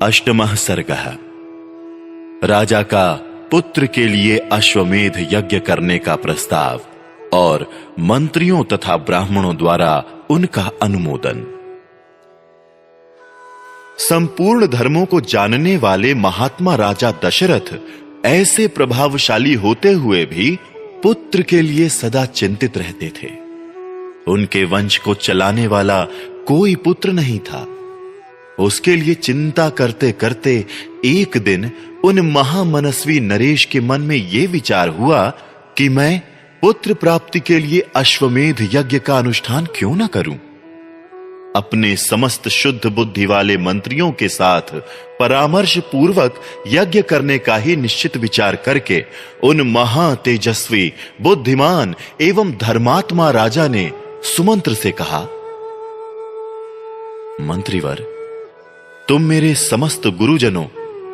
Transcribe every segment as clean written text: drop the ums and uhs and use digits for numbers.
अष्टमः सर्गः। राजा का पुत्र के लिए अश्वमेध यज्ञ करने का प्रस्ताव और मंत्रियों तथा ब्राह्मणों द्वारा उनका अनुमोदन। संपूर्ण धर्मों को जानने वाले महात्मा राजा दशरथ ऐसे प्रभावशाली होते हुए भी पुत्र के लिए सदा चिंतित रहते थे। उनके वंश को चलाने वाला कोई पुत्र नहीं था। उसके लिए चिंता करते करते एक दिन उन महामनस्वी नरेश के मन में यह विचार हुआ कि मैं पुत्र प्राप्ति के लिए अश्वमेध यज्ञ का अनुष्ठान क्यों न करूं। अपने समस्त शुद्ध बुद्धि वाले मंत्रियों के साथ परामर्श पूर्वक यज्ञ करने का ही निश्चित विचार करके उन महातेजस्वी, बुद्धिमान एवं धर्मात्मा राजा ने सुमंत्र से कहा, मंत्रीवर, तुम मेरे समस्त गुरुजनों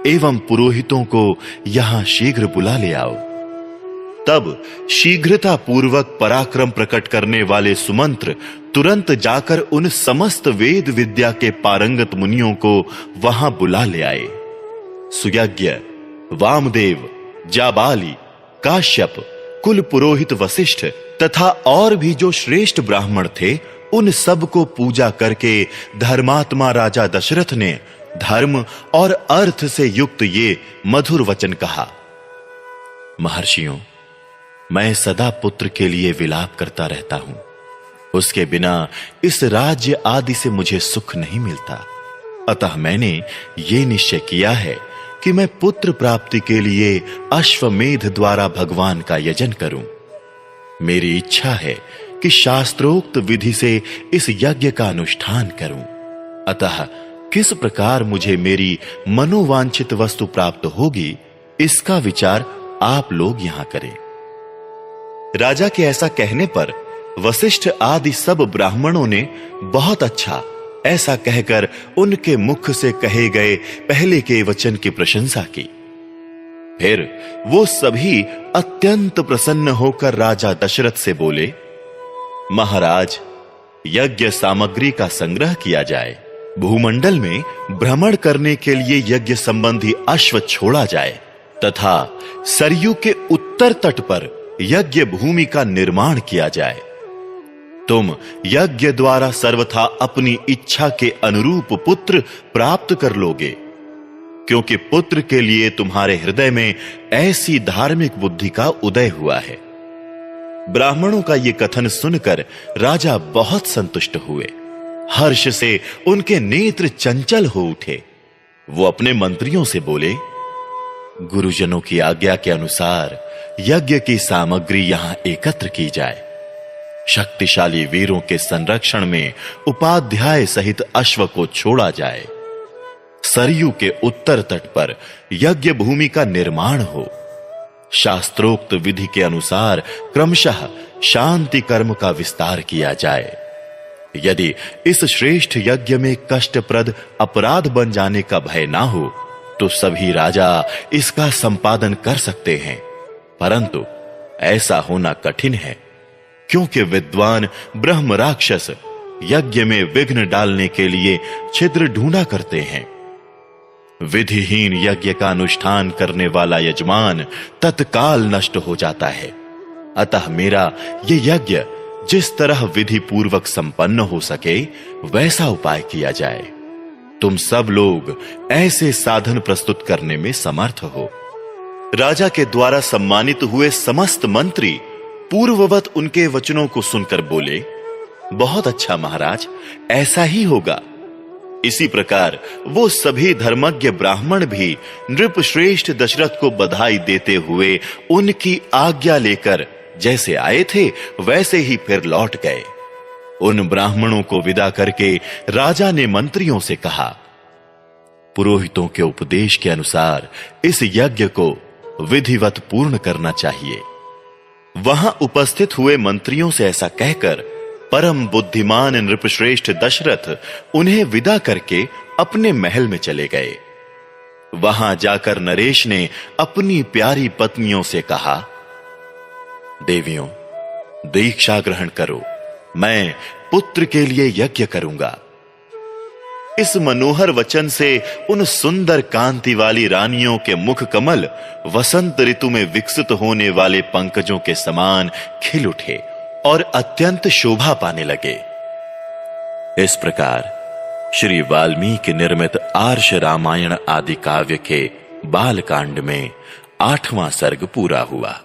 एवं पुरोहितों को यहां शीघ्र बुला ले आओ। तब शीघ्रता पूर्वक पराक्रम प्रकट करने वाले सुमंत्र तुरंत जाकर उन समस्त वेद विद्या के पारंगत मुनियों को वहां बुला ले आए। सुयज्ञ, वामदेव, जाबाली, काश्यप, कुल पुरोहित वशिष्ठ तथा और भी जो श्रेष्ठ ब्राह्मण थे, उन सब को पूजा करके धर्मात्मा राजा दशरथ ने धर्म और अर्थ से युक्त ये मधुर वचन कहा। महर्षियों, मैं सदा पुत्र के लिए विलाप करता रहता हूं। उसके बिना इस राज्य आदि से मुझे सुख नहीं मिलता। अतः मैंने ये निश्चय किया है कि मैं पुत्र प्राप्ति के लिए अश्वमेध द्वारा भगवान का यजन करूं। मेरी इच्छा है कि शास्त्रोक्त विधि से इस यज्ञ का अनुष्ठान करूं। अतः किस प्रकार मुझे मेरी मनोवांछित वस्तु प्राप्त होगी, इसका विचार आप लोग यहां करें। राजा के ऐसा कहने पर वशिष्ठ आदि सब ब्राह्मणों ने बहुत अच्छा ऐसा कहकर उनके मुख से कहे गए पहले के वचन की प्रशंसा की। फिर वो सभी अत्यंत प्रसन्न होकर राजा दशरथ से बोले, महाराज, यज्ञ सामग्री का संग्रह किया जाए। भूमंडल में भ्रमण करने के लिए यज्ञ संबंधी अश्व छोड़ा जाए तथा सरयू के उत्तर तट पर यज्ञ भूमि का निर्माण किया जाए। तुम यज्ञ द्वारा सर्वथा अपनी इच्छा के अनुरूप पुत्र प्राप्त कर लोगे, क्योंकि पुत्र के लिए तुम्हारे हृदय में ऐसी धार्मिक बुद्धि का उदय हुआ है। ब्राह्मणों का यह कथन सुनकर राजा बहुत संतुष्ट हुए। हर्ष से उनके नेत्र चंचल हो उठे। वो अपने मंत्रियों से बोले, गुरुजनों की आज्ञा के अनुसार यज्ञ की सामग्री यहां एकत्र की जाए। शक्तिशाली वीरों के संरक्षण में उपाध्याय सहित अश्व को छोड़ा जाए। सरयू के उत्तर तट पर यज्ञ भूमि का निर्माण हो। शास्त्रोक्त विधि के अनुसार क्रमशः शांति कर्म का विस्तार किया जाए। यदि इस श्रेष्ठ यज्ञ में कष्टप्रद अपराध बन जाने का भय ना हो, तो सभी राजा इसका संपादन कर सकते हैं, परंतु ऐसा होना कठिन है, क्योंकि विद्वान ब्रह्म राक्षस यज्ञ में विघ्न डालने के लिए छिद्र ढूंढा करते हैं। विधिहीन यज्ञ का अनुष्ठान करने वाला यजमान तत्काल नष्ट हो जाता है। अतः मेरा ये यज्ञ जिस तरह विधि पूर्वक संपन्न हो सके, वैसा उपाय किया जाए। तुम सब लोग ऐसे साधन प्रस्तुत करने में समर्थ हो। राजा के द्वारा सम्मानित हुए समस्त मंत्री पूर्ववत उनके वचनों को सुनकर बोले, बहुत अच्छा महाराज, ऐसा ही होगा। इसी प्रकार वो सभी धर्मज्ञ ब्राह्मण भी नृप श्रेष्ठ दशरथ को बधाई देते हुए उनकी आज्ञा लेकर जैसे आए थे वैसे ही फिर लौट गए। उन ब्राह्मणों को विदा करके राजा ने मंत्रियों से कहा, पुरोहितों के उपदेश के अनुसार इस यज्ञ को विधिवत पूर्ण करना चाहिए। वहां उपस्थित हुए मंत्रियों से ऐसा कहकर परम बुद्धिमान नृपश्रेष्ठ दशरथ उन्हें विदा करके अपने महल में चले गए। वहां जाकर नरेश ने अपनी प्यारी पत्नियों से कहा, देवियों, दीक्षा ग्रहण करो, मैं पुत्र के लिए यज्ञ करूंगा। इस मनोहर वचन से उन सुंदर कांति वाली रानियों के मुख कमल वसंत ऋतु में विकसित होने वाले पंकजों के समान खिल उठे और अत्यंत शोभा पाने लगे। इस प्रकार श्री वाल्मीकि निर्मित आर्ष रामायण आदि काव्य के बालकांड में 8वां सर्ग पूरा हुआ।